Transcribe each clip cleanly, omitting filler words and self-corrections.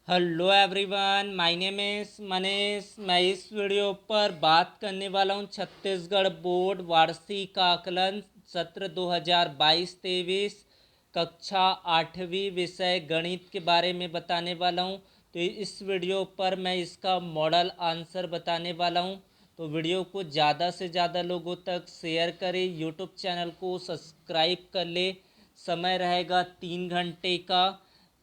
Hello everyone, my name is Manish. मैं इस video पर बात करने वाला हूं छत्तीसगढ़ बोर्ड वार्षिक आकलन सत्र 2022-23 कक्षा 8वीं विषय गणित के बारे में बताने वाला हूं। तो इस वीडियो पर मैं इसका मॉडल आंसर बताने वाला हूं। तो वीडियो को ज़्यादा से ज़्यादा लोगों तक शेयर करें, यूट्यूब चैनल को सब्सक्राइब कर ले। समय रहेगा 3 घंटे का।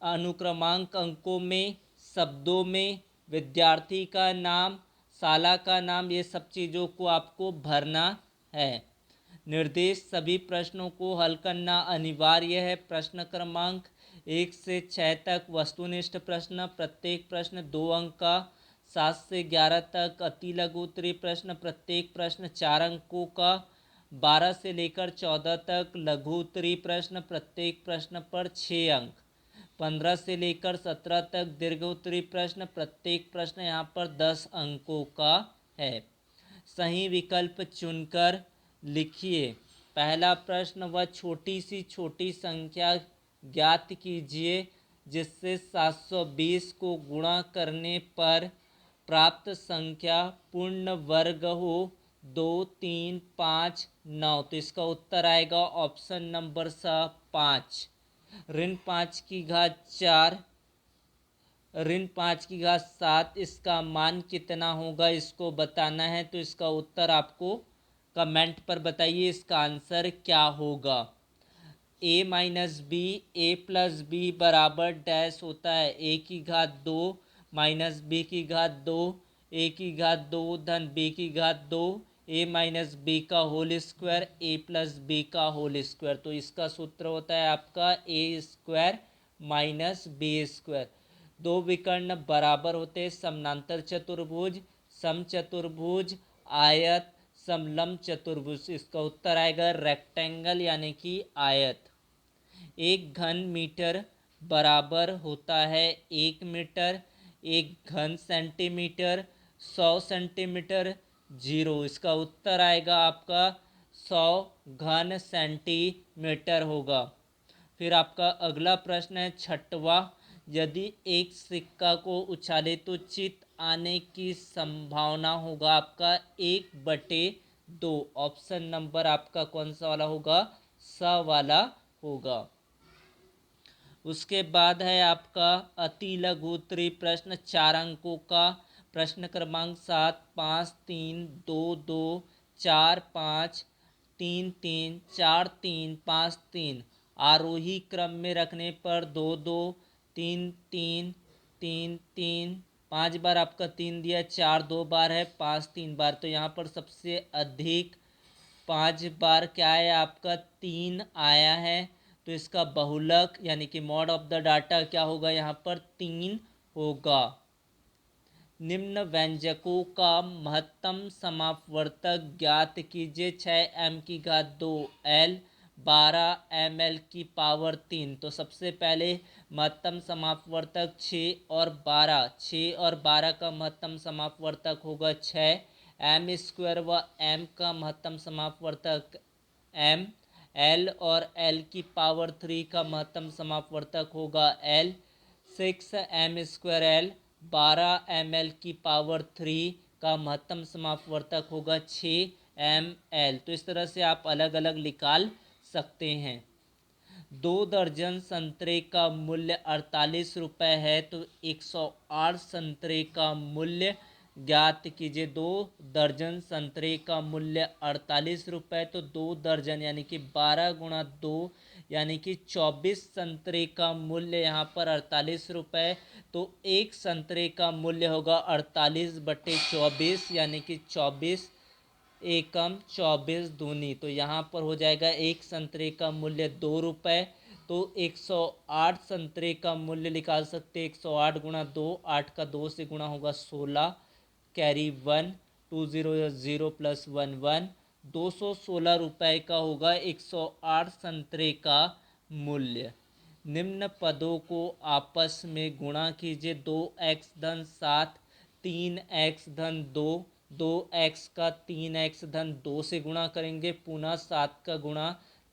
अनुक्रमांक अंकों में, शब्दों में, विद्यार्थी का नाम, शाला का नाम, ये सब चीज़ों को आपको भरना है। निर्देश सभी प्रश्नों को हल करना अनिवार्य है। प्रश्न क्रमांक 1 से 6 तक वस्तुनिष्ठ प्रश्न, प्रत्येक प्रश्न 2 अंक का। 7 से 11 तक अति लघु उत्तरीय प्रश्न, प्रत्येक प्रश्न 4 अंकों का। 12 से लेकर 14 तक लघु उत्तरीय प्रश्न, प्रत्येक प्रश्न पर 6 अंक। 15 से लेकर 17 तक दीर्घ उत्तरीय प्रश्न, प्रत्येक प्रश्न यहाँ पर 10 अंकों का है। सही विकल्प चुनकर लिखिए। पहला प्रश्न, वह छोटी संख्या ज्ञात कीजिए जिससे 720 को गुणा करने पर प्राप्त संख्या पूर्ण वर्ग हो। 2, 3, 5, 9। तो इसका उत्तर आएगा ऑप्शन नंबर 5। ऋण 5 की घात 4, ऋण 5 की घात 7, इसका मान कितना होगा इसको बताना है। तो इसका उत्तर आपको कमेंट पर बताइए, इसका आंसर क्या होगा। a minus B, A plus B बराबर डैश होता है a की घात 2 माइनस बी की घात 2, a की घात 2 धन b की घात 2, a माइनस बी का whole square, a plus B का होल स्क्वायर। तो इसका सूत्र होता है आपका a square minus B square. दो विकर्ण बराबर होते हैं, समानांतर चतुर्भुज, समचतुर्भुज, आयत, समलंब चतुर्भुज। इसका उत्तर आएगा रेक्टेंगल यानी कि आयत। 1 घन मीटर बराबर होता है 1 मीटर। 1 घन सेंटीमीटर 100 सेंटीमीटर 0। इसका उत्तर आएगा आपका 100 घन सेंटीमीटर होगा। फिर आपका अगला प्रश्न है 6वां। यदि एक सिक्का को उछाले तो चित आने की संभावना होगा आपका 1/2। ऑप्शन नंबर आपका कौन सा वाला होगा? स वाला होगा। उसके बाद है आपका अति लघु उत्तरीय प्रश्न 4 अंकों का। प्रश्न क्रमांक 7, 5, 3, 2, 2, 4, 5, 3, 3, 4, 3, 5, 3 आरोही क्रम में रखने पर 2, 2, 3, 3, 3, 3 5 बार आपका 3 दिया, 4 2 बार है, 5 3 बार। तो यहाँ पर सबसे अधिक 5 बार क्या है आपका 3 आया है। तो इसका बहुलक यानी कि मॉड ऑफ द डाटा क्या होगा? यहाँ पर 3 होगा। निम्न व्यंजकों का महत्तम समापवर्तक ज्ञात कीजिए। 6m की घात 2 l, 12 ml की पावर 3। तो सबसे पहले महत्तम समापवर्तक 6 और 12 का महत्तम समापवर्तक होगा 6। m स्क्वायर व m का महत्तम समापवर्तक m, l और l की पावर 3 का महत्तम समापवर्तक होगा l। 6m square l, 12 ml की पावर 3 का महत्तम समापवर्तक होगा 6ml। तो इस तरह से आप अलग अलग निकाल सकते हैं। 2 दर्जन संतरे का मूल्य 48 रुपये है, तो 108 संतरे का मूल्य ज्ञात कीजिए। 2 दर्जन संतरे का मूल्य 48 रुपये, तो 2 दर्जन यानी कि 12 गुणा 2 यानी कि 24 संतरे का मूल्य यहाँ पर 48 रुपये। तो एक संतरे का मूल्य होगा 48/24 यानी कि 24 एकम 24 दूनी। तो यहाँ पर हो जाएगा एक संतरे का मूल्य 2 रुपये। तो 108 संतरे का मूल्य निकाल सकते। 108 गुणा 2, 8 का 2 से गुणा होगा 16, कैरी 1, 2 0 0 प्लस 1 1, 216 रुपये का होगा 108 संतरे का मूल्य। निम्न पदों को आपस में गुणा कीजिए। 2x धन 7, 3x धन 2, 2x का 3x धन 2 से गुणा करेंगे, पुनः 7 का गुणा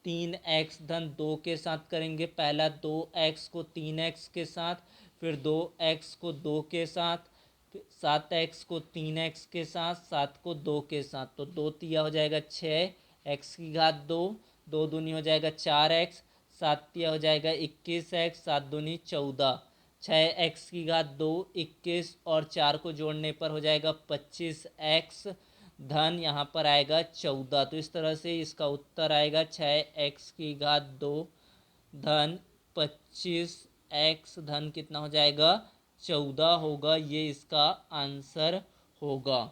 3x धन 2 के साथ करेंगे। पहला 2x को 3x के साथ, फिर 2x को 2 के साथ, 7x को 3x के साथ, 7 को 2 के साथ। तो 2 तिया हो जाएगा 6x की घात 2, 2 दूनी हो जाएगा 4x, 7 तिया हो जाएगा 21x, 7 दूनी 14, 6x की घात 2, 21 और 4 को जोड़ने पर हो जाएगा 25x धन यहाँ पर आएगा 14। तो इस तरह से इसका उत्तर आएगा 6x की घात 2 धन 25x धन कितना हो जाएगा 14 होगा। ये इसका आंसर होगा।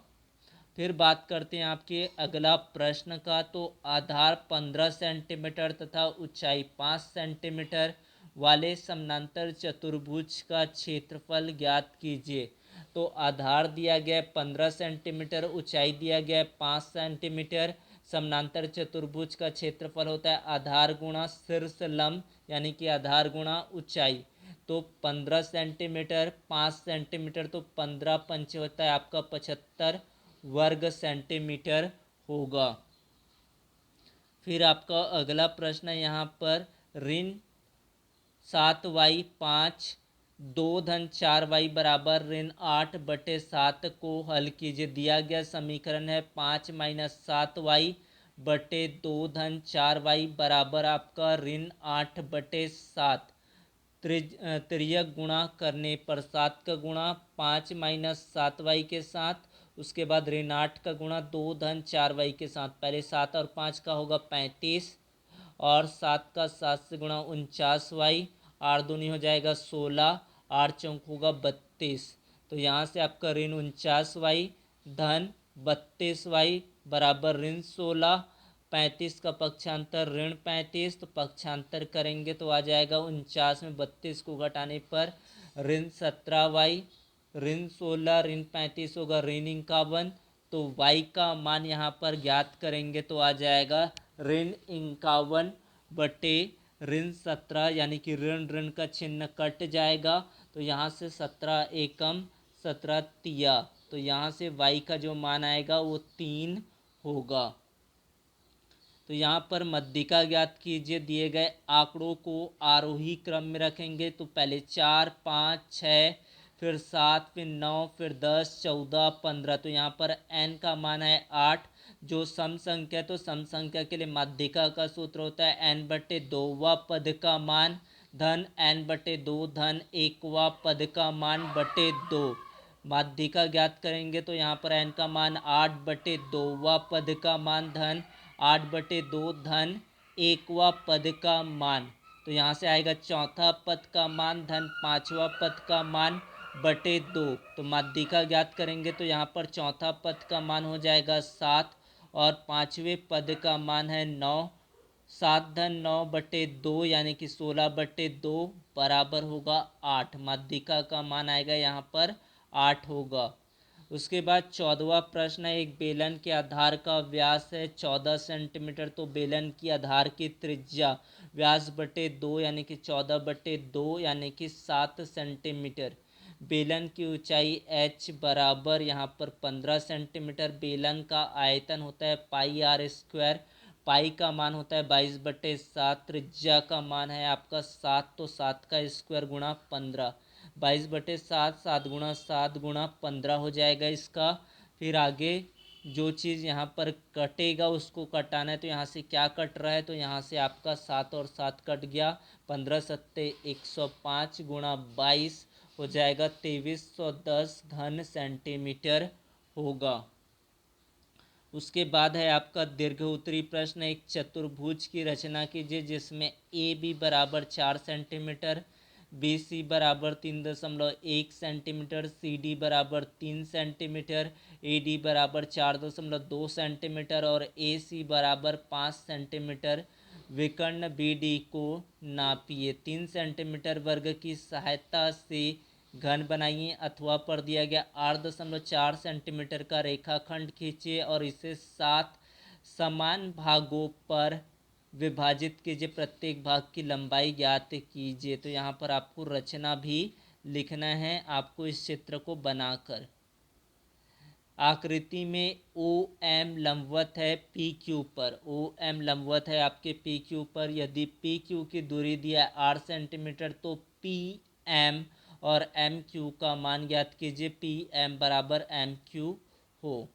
फिर बात करते हैं आपके अगला प्रश्न का। तो आधार 15 सेंटीमीटर तथा ऊंचाई 5 सेंटीमीटर वाले समानांतर चतुर्भुज का क्षेत्रफल ज्ञात कीजिए। तो आधार दिया गया 15 सेंटीमीटर, ऊंचाई दिया गया 5 सेंटीमीटर। समानांतर चतुर्भुज का क्षेत्रफल होता है आधार गुणा शीर्ष लंब, यानी कि आधार गुणा ऊंचाई। तो 15 सेंटीमीटर 5 सेंटीमीटर, तो 15 पंचे होता है आपका 75 वर्ग सेंटीमीटर होगा। फिर आपका अगला प्रश्न है यहाँ पर ऋण 7y 5 2 धन 4y बराबर ऋण 8/7 को हल कीजिए। दिया गया समीकरण है 5 माइनस 7y बटे 2 धन 4y बराबर आपका ऋण 8/7। त्रियक गुणा करने पर 7 का गुणा 5 माइनस 7y के साथ, उसके बाद ऋण 8 का गुणा 2 धन 4y के साथ। पहले 7 और 5 का होगा 35 और 7 का 7 से गुणा 49y, 8 दूनी हो जाएगा 16, 8 चौक होगा 32। तो यहाँ से आपका ऋण 49y धन 32y बराबर ऋण 16। 35 का पक्षांतर ऋण 35, तो पक्षांतर करेंगे तो आ जाएगा 49 में 32 को घटाने पर ऋण 17y, ऋण 16 ऋण 35 होगा ऋण 51। तो y का मान यहाँ पर ज्ञात करेंगे तो आ जाएगा ऋण 51 बटे ऋण 17, यानी कि ऋण ऋण का चिन्ह कट जाएगा। तो यहाँ से 17 एकम 17 तिया, तो यहाँ से y का जो मान आएगा वो 3 होगा। तो यहाँ पर मध्यिका ज्ञात कीजिए। दिए गए आंकड़ों को आरोही क्रम में रखेंगे। तो पहले 4 5 6, फिर 7, फिर 9, फिर 10 14 15। तो यहाँ पर n का मान है 8। जो सम संख्या है तो सम संख्या के लिए माध्यिका का सूत्र होता है n/2वां पद का मान धन n/2 धन 1वां पद का मान बटे 2। माध्यिका ज्ञात करेंगे तो यहाँ पर n का मान 8/2वां पद का मान धन 8/2 धन 1वां पद का मान। तो यहाँ से आएगा चौथा पद का मान धन 5वां पद का मान बटे 2। तो माध्यिका ज्ञात करेंगे तो यहाँ पर चौथा पद का मान हो जाएगा 7 और 5वें पद का मान है 9। 7 धन 9/2 यानी कि 16/2 बराबर होगा 8। माध्यिका का मान आएगा यहाँ पर 8 होगा। उसके बाद 14वां प्रश्न है। एक बेलन के आधार का व्यास है 14 सेंटीमीटर। तो बेलन की आधार की त्रिज्या व्यास बटे 2 यानी कि 14/2 यानी कि 7 सेंटीमीटर। बेलन की ऊंचाई h बराबर यहाँ पर 15 सेंटीमीटर। बेलन का आयतन होता है πr²। पाई का मान होता है 22/7। त्रिज्या का मान है आपका 7, तो 7 का स्क्वायर गुणा 15। 22/7, 7 गुणा 7 गुणा 15 हो जाएगा इसका। फिर आगे जो चीज़ यहाँ पर कटेगा उसको कटाना है। तो यहाँ से क्या कट रहा है, तो यहाँ से आपका 7 और 7 कट गया। 15 सत्ते 105 गुणा 22 हो जाएगा 2310 घन सेंटीमीटर होगा। उसके बाद है आपका दीर्घ उत्तरी प्रश्न। एक चतुर्भुज की रचना कीजिए जिसमें ए बी बराबर 4 सेंटीमीटर, बी सी बराबर 3.1 सेंटीमीटर, सी डी बराबर 3 सेंटीमीटर, ए डी बराबर 4.2 सेंटीमीटर और ए सी बराबर 5 सेंटीमीटर विकर्ण बी डी को नापिए। 3 सेंटीमीटर वर्ग की सहायता से घन बनाइए अथवा पर दिया गया 8.4 सेंटीमीटर का रेखाखंड खींचिए और इसे 7 समान भागों पर विभाजित कीजिए। प्रत्येक भाग की लंबाई ज्ञात कीजिए। तो यहाँ पर आपको रचना भी लिखना है आपको इस चित्र को बनाकर। आकृति में ओ एम लंबवत है पी क्यू पर, ओ एम लंबवत है आपके पी क्यू पर। यदि पी क्यू की दूरी दिया है 8 सेंटीमीटर तो पी एम और एम क्यू का मान ज्ञात कीजिए, पी एम बराबर एम क्यू हो।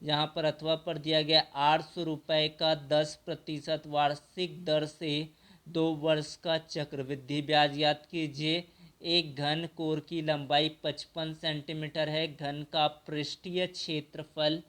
यहाँ पर अथवा पर दिया गया 800 रुपये का 10% वार्षिक दर से 2 वर्ष का चक्रवृद्धि ब्याज ज्ञात कीजिए। एक घन कोर की लंबाई 55 सेंटीमीटर है, घन का पृष्ठीय क्षेत्रफल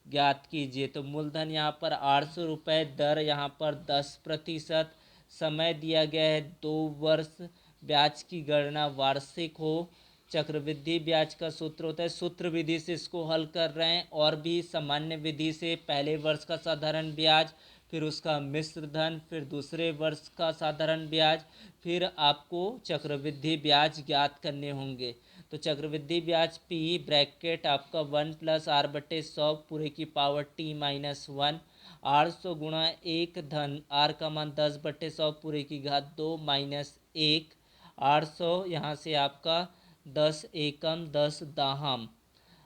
ज्ञात कीजिए। तो मूलधन यहाँ पर 800 रुपये, दर यहाँ पर 10%, समय दिया गया है 2 वर्ष, ब्याज की गणना वार्षिक हो। चक्रवृद्धि ब्याज का सूत्र होता है, सूत्र विधि से इसको हल कर रहे हैं, और भी सामान्य विधि से पहले वर्ष का साधारण ब्याज, फिर उसका मिश्र धन, फिर दूसरे वर्ष का साधारण ब्याज, फिर आपको चक्रवृद्धि ब्याज ज्ञात करने होंगे। तो चक्रवृद्धि ब्याज पी ब्रैकेट आपका 1+r/100 पूरे की पावर t-1, 800 गुणा 1 धन r का मान 10/100 पूरे की घात 2 -1, 800 यहाँ से आपका 10 एकम 10 दाहम,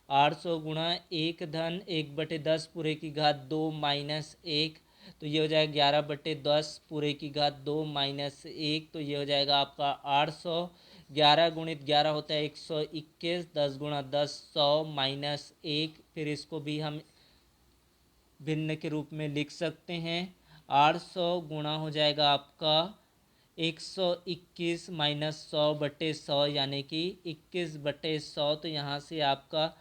800 गुणा 1 धन 1/10 पूरे की घात 2 -1, तो ये हो जाएगा 11/10 पूरे की घात 2 -1, तो ये हो जाएगा आपका 800। 11 गुणित 11 होता है 121, 10 गुणा 10 100 -1, फिर इसको भी हम भिन्न के रूप में लिख सकते हैं। 800 गुणा हो जाएगा आपका 121 माइनस 100/100 यानी कि 21/100, तो यहाँ से आपका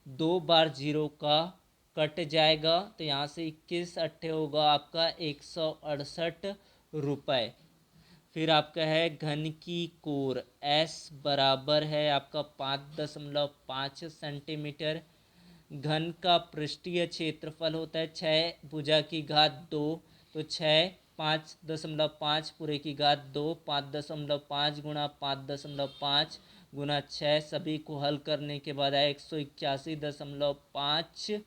2 बार 0 का कट जाएगा, तो यहाँ से 21 अट्ठे होगा आपका 168 रुपये। फिर आपका है घन की कोर, S बराबर है आपका 5.5 सेंटीमीटर, घन का पृष्ठीय क्षेत्रफल होता है 6 भुजा की घात 2, तो 6 5.5 पूरे की घात 2, 5.5 गुणा 5.5 गुणा 6, सभी को हल करने के बाद आया 181.50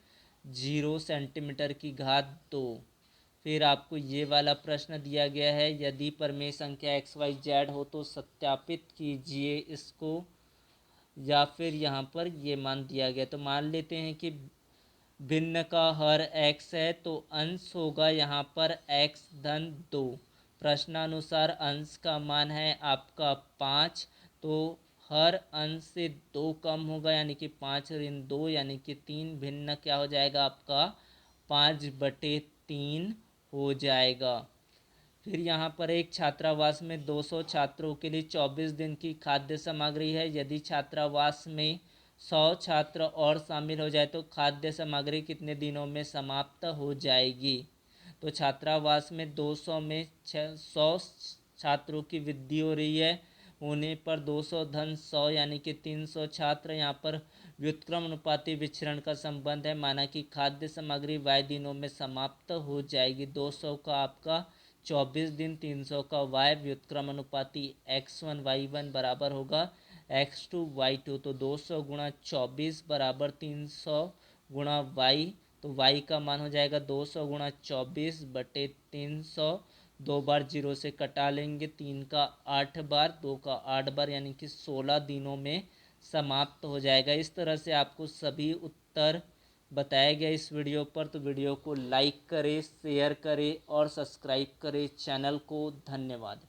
सेंटीमीटर की घात 2। फिर आपको ये वाला प्रश्न दिया गया है, यदि प्रमेय संख्या XYZ हो तो सत्यापित कीजिए इसको, या फिर यहाँ पर ये मान दिया गया। तो मान लेते हैं कि भिन्न का हर x है, तो अंश होगा यहाँ पर x-2। प्रश्नानुसार अंश का मान है आपका 5, तो हर अंश से 2 कम होगा, यानी कि 5 ऋण 2 यानी कि 3, भिन्न क्या हो जाएगा आपका 5/3 हो जाएगा। फिर यहाँ पर एक छात्रावास में 200 छात्रों के लिए 24 दिन की खाद्य सामग्री है। यदि छात्रावास में 100 छात्र और शामिल हो जाए तो खाद्य सामग्री कितने दिनों में समाप्त हो जाएगी। तो छात्रावास में 200 में 100 छात्रों की वृद्धि हो रही है, होने पर 200 धन 100 यानी कि 300 छात्र। यहाँ पर व्युत्क्रम अनुपाती विचरण का संबंध है, माना कि खाद्य सामग्री y दिनों में समाप्त हो जाएगी। 200 का आपका 24 दिन, 300 का y, व्युत्क्रम अनुपाती x1 y1 बराबर होगा x2 y2, तो 200 गुणा 24 बराबर 300 गुणा y, तो y का मान हो जाएगा 200 गुणा 24/300, 2 बार 0 से कटा लेंगे, 3 का 8 बार, 2 का 8 बार, यानी कि 16 दिनों में समाप्त हो जाएगा। इस तरह से आपको सभी उत्तर बताया गया इस वीडियो पर। तो वीडियो को लाइक करें, शेयर करें और सब्सक्राइब करें चैनल को। धन्यवाद।